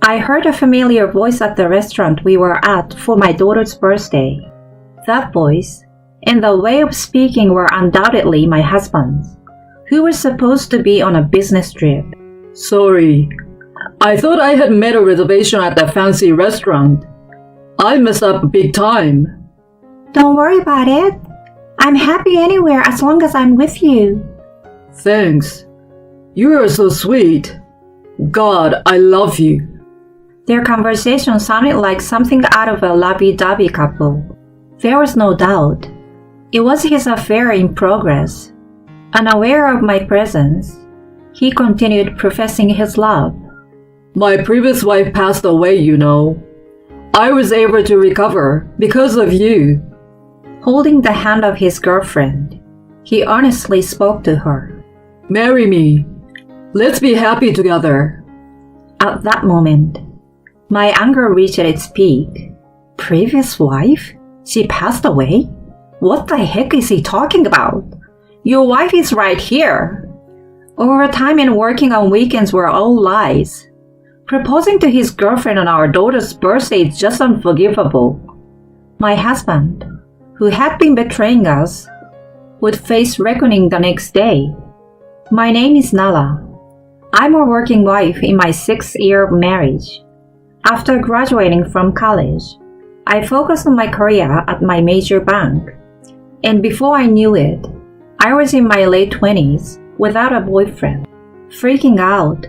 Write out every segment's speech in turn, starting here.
I heard a familiar voice at the restaurant we were at for my daughter's birthday. That voice and the way of speaking were undoubtedly my husband's, who was supposed to be on a business trip. Sorry, I thought I had made a reservation at that fancy restaurant. I messed up big time. Don't worry about it. I'm happy anywhere as long as I'm with you. Thanks. You are so sweet. God, I love you. Their conversation sounded like something out of a lovey-dovey couple. There was no doubt. It was his affair in progress. Unaware of my presence, he continued professing his love. My previous wife passed away, you know. I was able to recover because of you. Holding the hand of his girlfriend, he earnestly spoke to her. Marry me. Let's be happy together. At that moment, my anger reached its peak. Previous wife? She passed away? What the heck is he talking about? Your wife is right here. Overtime and working on weekends were all lies. Proposing to his girlfriend on our daughter's birthday is just unforgivable. My husband, who had been betraying us, would face reckoning the next day. My name is Nala. I'm a working wife in my 6th year of marriage. After graduating from college, I focused on my career at my major bank. And before I knew it, I was in my late 20s without a boyfriend. Freaking out,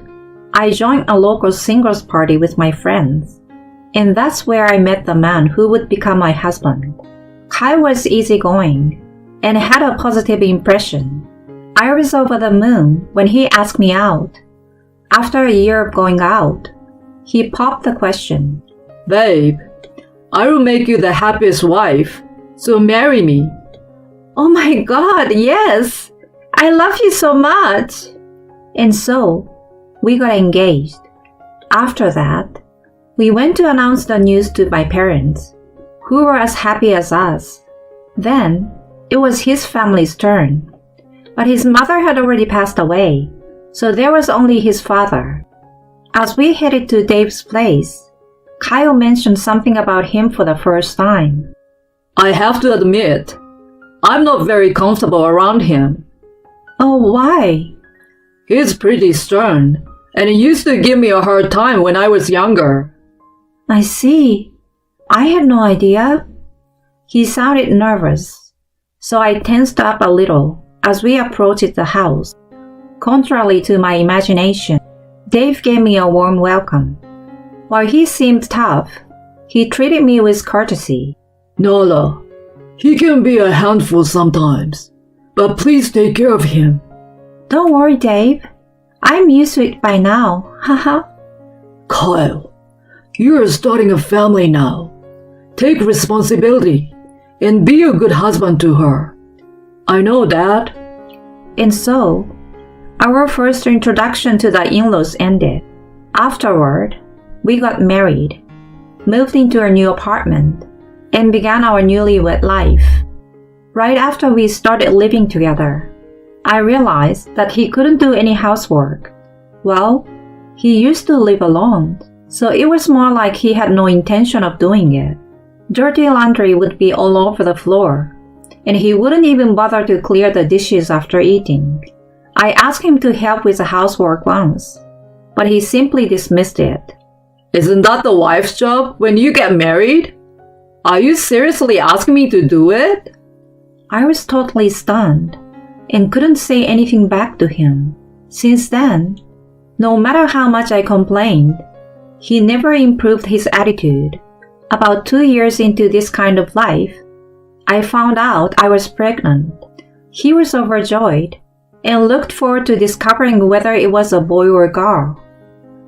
I joined a local singles party with my friends. And that's where I met the man who would become my husband. Kyle was easygoing and had a positive impression. I was over the moon when he asked me out. After a year of going out, he popped the question. Babe, I will make you the happiest wife, so marry me. Oh my God, yes! I love you so much! And so, we got engaged. After that, we went to announce the news to my parents, who were as happy as us. Then, it was his family's turn. But his mother had already passed away, so there was only his father. As we headed to Dave's place, Kyle mentioned something about him for the first time. I have to admit, I'm not very comfortable around him. Oh, why? He's pretty stern, and he used to give me a hard time when I was younger. I see. I had no idea. He sounded nervous, so I tensed up a little as we approached the house. Contrary to my imagination, Dave gave me a warm welcome. While he seemed tough, he treated me with courtesy. Nala, he can be a handful sometimes, but please take care of him. Don't worry, Dave. I'm used to it by now, haha. Kyle, you are starting a family now. Take responsibility and be a good husband to her. I know that. And so, our first introduction to the in-laws ended. Afterward, we got married, moved into our new apartment, and began our newlywed life. Right after we started living together, I realized that he couldn't do any housework. Well, he used to live alone, so it was more like he had no intention of doing it. Dirty laundry would be all over the floor, and he wouldn't even bother to clear the dishes after eating. I asked him to help with the housework once, but he simply dismissed it. Isn't that the wife's job when you get married? Are you seriously asking me to do it? I was totally stunned and couldn't say anything back to him. Since then, no matter how much I complained, he never improved his attitude. About 2 years into this kind of life, I found out I was pregnant. He was overjoyed and looked forward to discovering whether it was a boy or a girl.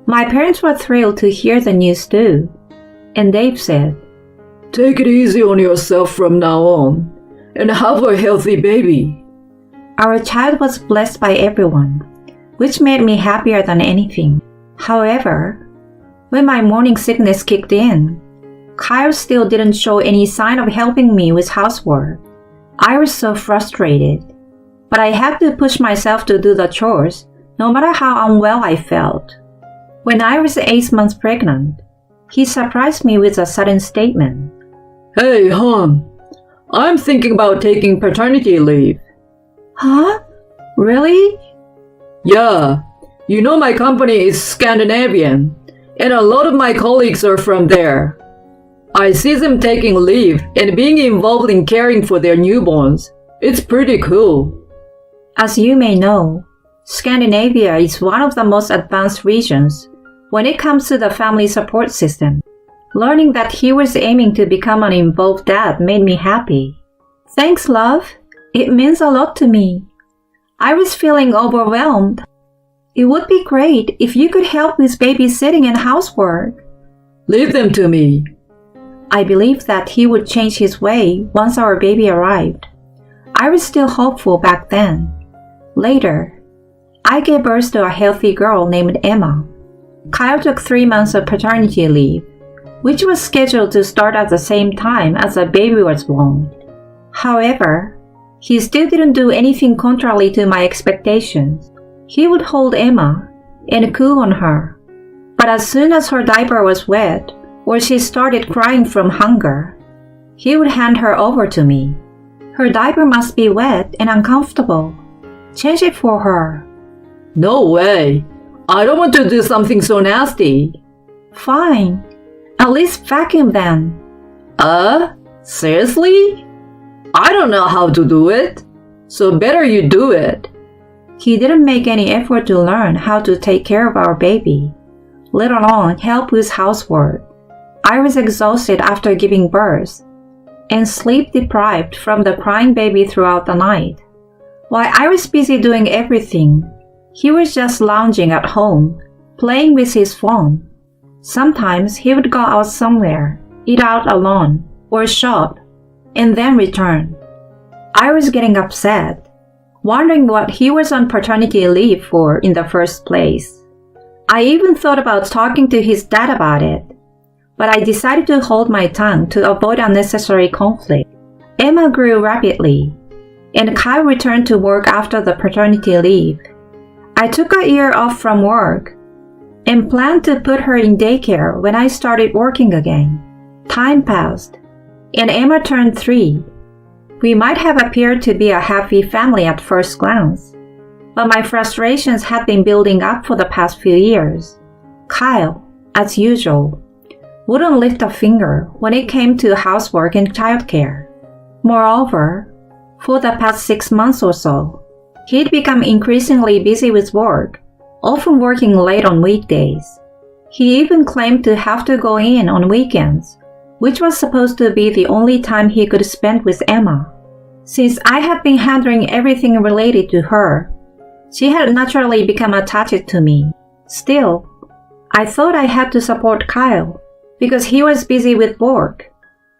My parents were thrilled to hear the news too, and Dave said, Take it easy on yourself from now on, and have a healthy baby. Our child was blessed by everyone, which made me happier than anything. However, when my morning sickness kicked in, Kyle still didn't show any sign of helping me with housework. I was so frustrated, but I had to push myself to do the chores, no matter how unwell I felt. When I was 8 months pregnant, he surprised me with a sudden statement. Hey, hon, I'm thinking about taking paternity leave. Huh? Really? Yeah, you know my company is Scandinavian, and a lot of my colleagues are from there. I see them taking leave and being involved in caring for their newborns. It's pretty cool. As you may know, Scandinavia is one of the most advanced regions when it comes to the family support system. Learning that he was aiming to become an involved dad made me happy. Thanks, love. It means a lot to me. I was feeling overwhelmed. It would be great if you could help with babysitting and housework. Leave them to me. I believed that he would change his way once our baby arrived. I was still hopeful back then. Later, I gave birth to a healthy girl named Emma. Kyle took 3 months of paternity leave, which was scheduled to start at the same time as the baby was born. However, he still didn't do anything contrary to my expectations. He would hold Emma and coo on her. But as soon as her diaper was wet or she started crying from hunger, he would hand her over to me. Her diaper must be wet and uncomfortable. Change it for her. No way. I don't want to do something so nasty. Fine. At least vacuum then. Seriously? I don't know how to do it. So better you do it. He didn't make any effort to learn how to take care of our baby, let alone help with housework. I was exhausted after giving birth and sleep deprived from the crying baby throughout the night. While I was busy doing everything, he was just lounging at home, playing with his phone. Sometimes he would go out somewhere, eat out alone, or shop, and then return. I was getting upset, wondering what he was on paternity leave for in the first place. I even thought about talking to his dad about it, but I decided to hold my tongue to avoid unnecessary conflict. Emma grew rapidly, and Kyle returned to work after the paternity leave. I took a year off from work and planned to put her in daycare when I started working again. Time passed, and Emma turned 3. We might have appeared to be a happy family at first glance, but my frustrations had been building up for the past few years. Kyle, as usual, wouldn't lift a finger when it came to housework and childcare. Moreover, for the past 6 months or so, he'd become increasingly busy with work, often working late on weekdays. He even claimed to have to go in on weekends, which was supposed to be the only time he could spend with Emma. Since I had been handling everything related to her, she had naturally become attached to me. Still, I thought I had to support Kyle because he was busy with work,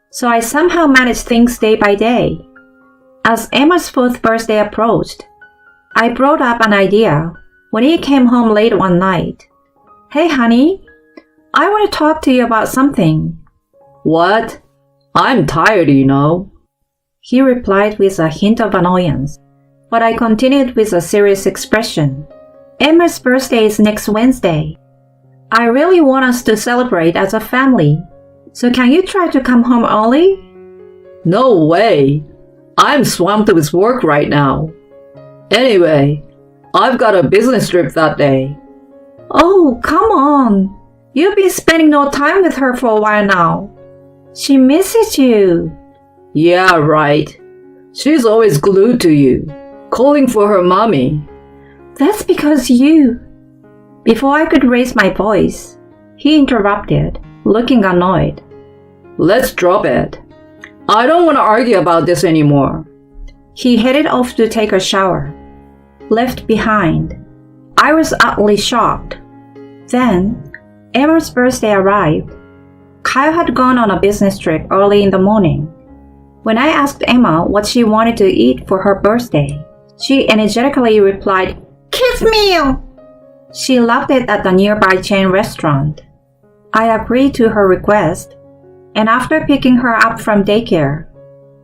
so I somehow managed things day by day. As Emma's 4th birthday approached, I brought up an idea when he came home late one night. Hey honey, I want to talk to you about something. What? I'm tired, you know. He replied with a hint of annoyance, but I continued with a serious expression. Emma's birthday is next Wednesday. I really want us to celebrate as a family, so can you try to come home early? No way. I'm swamped with work right now. Anyway, I've got a business trip that day. Oh, come on. You've been spending no time with her for a while now. She misses you. Yeah, right. She's always glued to you, calling for her mommy. That's because you... Before I could raise my voice, he interrupted, looking annoyed. Let's drop it. I don't want to argue about this anymore. He headed off to take a shower. Left behind, I was utterly shocked. Then, Emma's birthday arrived. Kyle had gone on a business trip early in the morning. When I asked Emma what she wanted to eat for her birthday, she energetically replied, "Kids meal!" She loved it at the nearby chain restaurant. I agreed to her request, and after picking her up from daycare,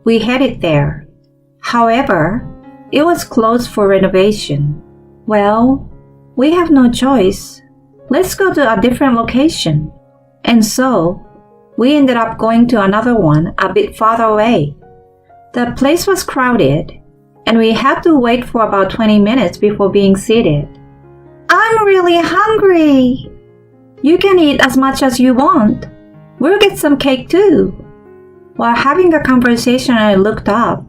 we headed there. However, it was closed for renovation. Well, we have no choice. Let's go to a different location. And so, we ended up going to another one a bit farther away. The place was crowded, and we had to wait for about 20 minutes before being seated. I'm really hungry. You can eat as much as you want. We'll get some cake too. While having a conversation, I looked up,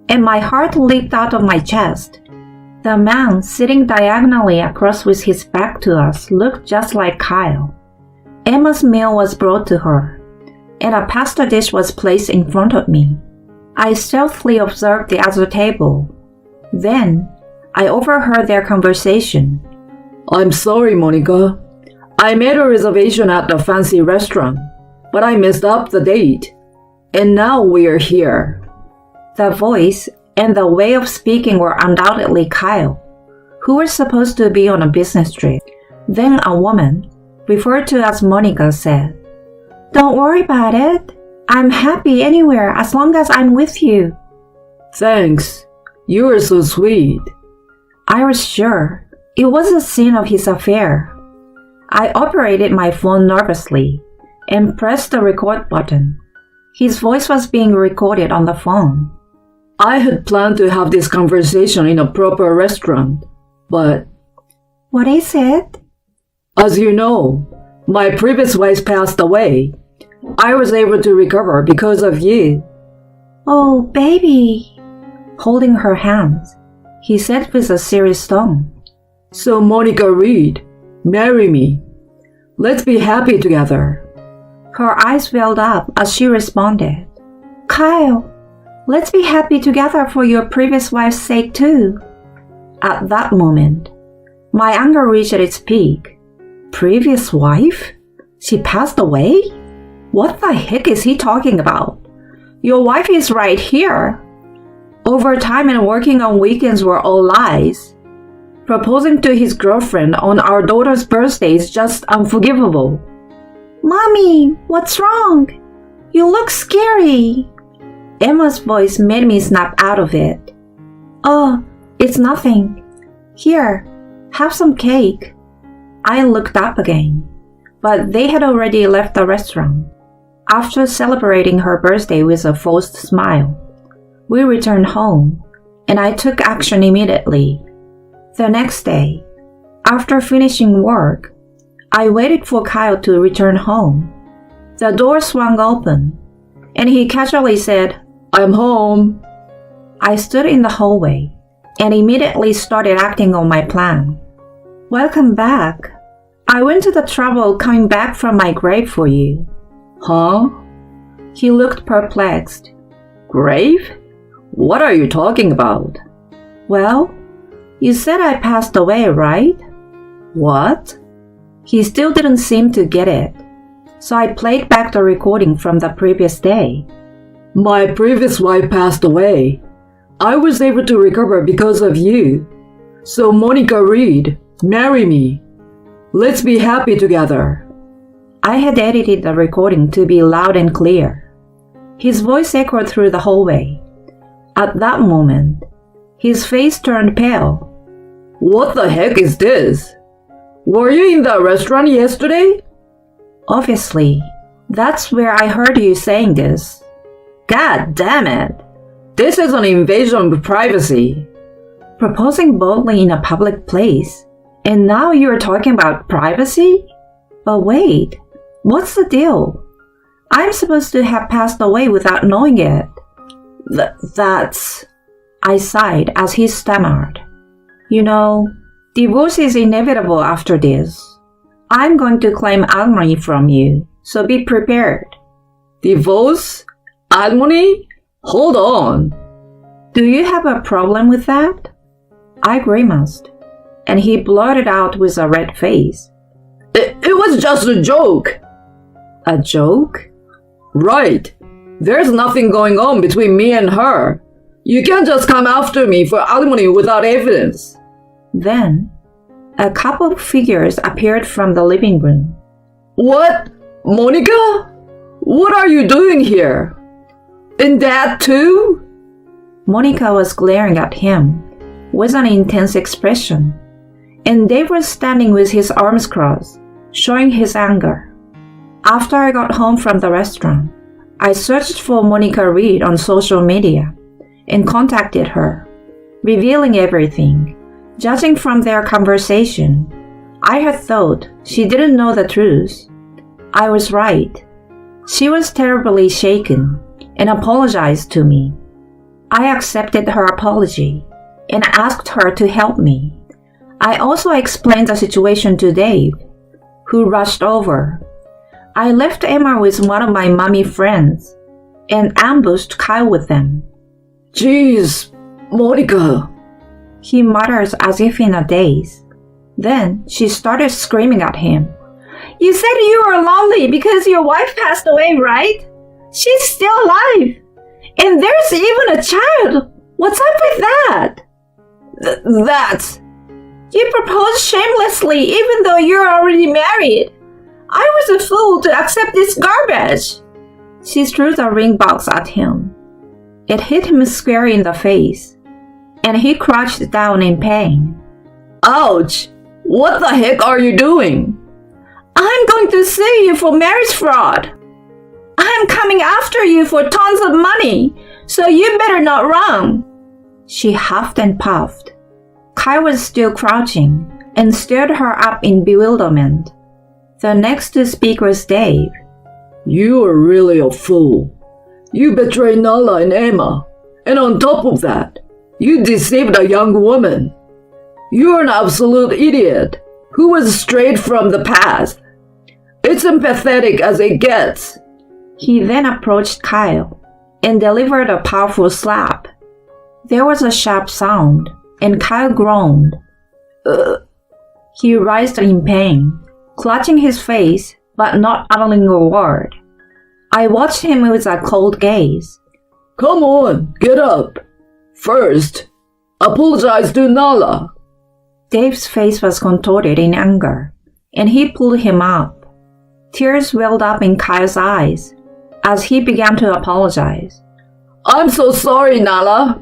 and my heart leaped out of my chest. The man sitting diagonally across with his back to us looked just like Kyle. Emma's meal was brought to her, and a pasta dish was placed in front of me. I stealthily observed the other table. Then, I overheard their conversation. I'm sorry, Monica. I made a reservation at the fancy restaurant, but I messed up the date. And now we're here. The voice and the way of speaking were undoubtedly Kyle, who was supposed to be on a business trip. Then a woman, referred to as Monica, said, Don't worry about it. I'm happy anywhere as long as I'm with you. Thanks. You are so sweet. I was sure it was the scene of his affair. I operated my phone nervously and pressed the record button. His voice was being recorded on the phone. I had planned to have this conversation in a proper restaurant, but... What is it? As you know, my previous wife passed away. I was able to recover because of you. Oh, baby. Holding her hands, he said with a serious tone. So Monica Reed, marry me. Let's be happy together. Her eyes welled up as she responded. Kyle, let's be happy together for your previous wife's sake too. At that moment, my anger reached its peak. Previous wife? She passed away? What the heck is he talking about? Your wife is right here. Overtime and working on weekends were all lies. Proposing to his girlfriend on our daughter's birthday is just unforgivable. Mommy, what's wrong? You look scary. Emma's voice made me snap out of it. Oh, it's nothing. Here, have some cake. I looked up again, but they had already left the restaurant. After celebrating her birthday with a forced smile, we returned home, and I took action immediately. The next day, after finishing work, I waited for Kyle to return home. The door swung open, and he casually said, I'm home. I stood in the hallway and immediately started acting on my plan. Welcome back. I went to the trouble coming back from my grave for you. Huh? He looked perplexed. Grave? What are you talking about? Well, you said I passed away, right? What? He still didn't seem to get it, so I played back the recording from the previous day. My previous wife passed away. I was able to recover because of you. So Monica Reed, marry me. Let's be happy together. I had edited the recording to be loud and clear. His voice echoed through the hallway. At that moment, his face turned pale. What the heck is this? Were you in that restaurant yesterday? Obviously, that's where I heard you saying this. God damn it. This is an invasion of privacy. Proposing boldly in a public place, and now you're talking about privacy? But wait, what's the deal? I'm supposed to have passed away without knowing it. That's... I sighed as he stammered. You know, divorce is inevitable after this. I'm going to claim alimony from you, so be prepared. Divorce? Alimony? Hold on. Do you have a problem with that? I grimaced, and he blurted out with a red face. It was just a joke. A joke? Right. There's nothing going on between me and her. You can't just come after me for alimony without evidence. Then, a couple of figures appeared from the living room. What? Monica? What are you doing here? And that too? Monica was glaring at him with an intense expression, and Dave was standing with his arms crossed, showing his anger. After I got home from the restaurant, I searched for Monica Reed on social media and contacted her, revealing everything. Judging from their conversation, I had thought she didn't know the truth. I was right. She was terribly shaken and apologized to me. I accepted her apology and asked her to help me. I also explained the situation to Dave, who rushed over. I left Emma with one of my mommy friends and ambushed Kyle with them. Jeez, Monica, he mutters as if in a daze. Then she started screaming at him. You said you were lonely because your wife passed away, right? She's still alive. And there's even a child. What's up with that? That's... You proposed shamelessly even though you're already married. I was a fool to accept this garbage. She threw the ring box at him. It hit him square in the face, and he crouched down in pain. Ouch! What the heck are you doing? I'm going to sue you for marriage fraud. I'm coming after you for tons of money, so you better not run. She huffed and puffed. Kyle was still crouching and stared her up in bewilderment. The next to speak was Dave. You are really a fool. You betrayed Nala and Emma, and on top of that, you deceived a young woman. You're an absolute idiot who was straight from the past. It's empathetic as it gets. He then approached Kyle and delivered a powerful slap. There was a sharp sound, and Kyle groaned. He writhed in pain, clutching his face but not uttering a word. I watched him with a cold gaze. Come on, get up. First, apologize to Nala. Dave's face was contorted in anger, and he pulled him up. Tears welled up in Kyle's eyes as he began to apologize. I'm so sorry, Nala.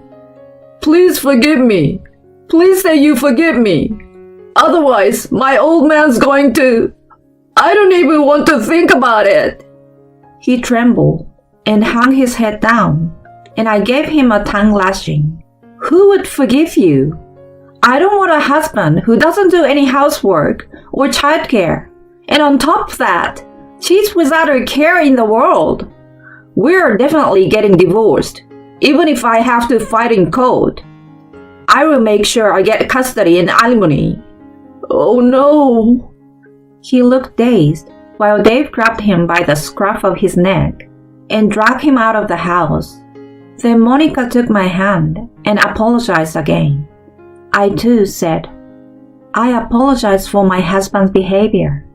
Please forgive me. Please say you forgive me. Otherwise, my old man's going to... I don't even want to think about it. He trembled and hung his head down, and I gave him a tongue lashing. Who would forgive you? I don't want a husband who doesn't do any housework or childcare, and on top of that, cheats without a care in the world. We're definitely getting divorced, even if I have to fight in court. I will make sure I get custody and alimony. Oh no! He looked dazed while Dave grabbed him by the scruff of his neck and dragged him out of the house. Then Monica took my hand and apologized again. I too said, I apologize for my husband's behavior.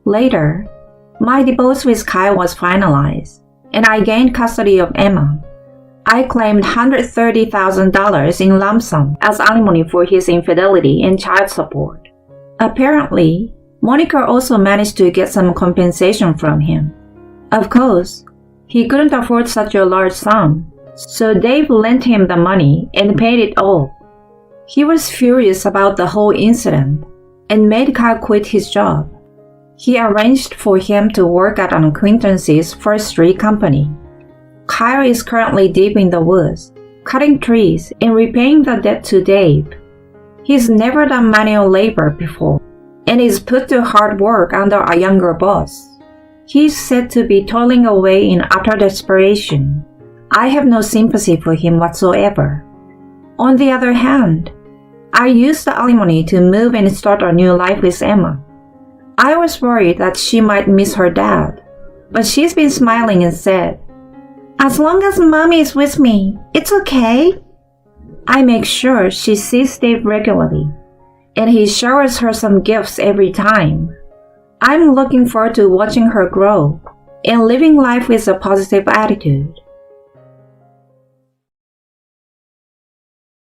Later, my divorce with Kyle was finalized, and I gained custody of Emma. I claimed $130,000 in lump sum as alimony for his infidelity and child support. Apparently, Monica also managed to get some compensation from him. Of course, he couldn't afford such a large sum, so Dave lent him the money and paid it all. He was furious about the whole incident and made Kyle quit his job. He arranged for him to work at an acquaintance's forestry company. Kyle is currently deep in the woods, cutting trees and repaying the debt to Dave. He's never done manual labor before and is put to hard work under a younger boss. He's said to be toiling away in utter desperation. I have no sympathy for him whatsoever. On the other hand, I used the alimony to move and start a new life with Emma. I was worried that she might miss her dad, but she's been smiling and said, As long as Mommy is with me, it's okay. I make sure she sees Dave regularly, and he showers her some gifts every time. I'm looking forward to watching her grow and living life with a positive attitude.